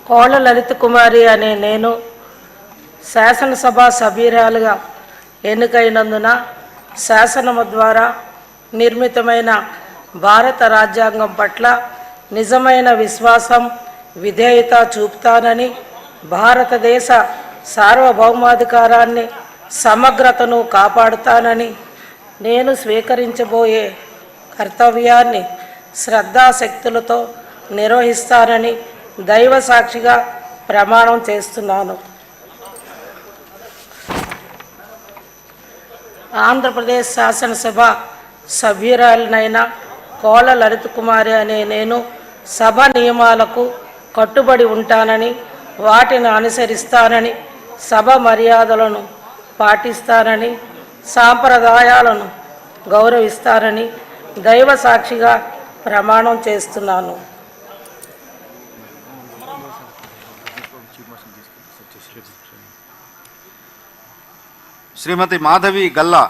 కోళ్ళ లలిత కుమారి అనే నేను శాసనసభ సభ్యురాలుగా ఎన్నికైనందున శాసనము ద్వారా నిర్మితమైన భారత రాజ్యాంగం పట్ల నిజమైన విశ్వాసం విధేయత చూపుతానని, భారతదేశ సార్వభౌమాధికారాన్ని సమగ్రతను కాపాడుతానని, నేను స్వీకరించబోయే కర్తవ్యాన్ని శ్రద్ధాశక్తులతో నిర్వహిస్తానని దైవ సాక్షిగా ప్రమాణం చేస్తున్నాను. ఆంధ్రప్రదేశ్ శాసనసభ సభ్యురాలినైన కోళ్ళ లలిత కుమారి అనే నేను సభ నియమాలకు కట్టుబడి ఉంటానని, వాటిని అనుసరిస్తానని, సభ మర్యాదలను పాటిస్తానని, సాంప్రదాయాలను గౌరవిస్తానని దైవ సాక్షిగా ప్రమాణం చేస్తున్నాను. శ్రీమతి మాధవి గల్లా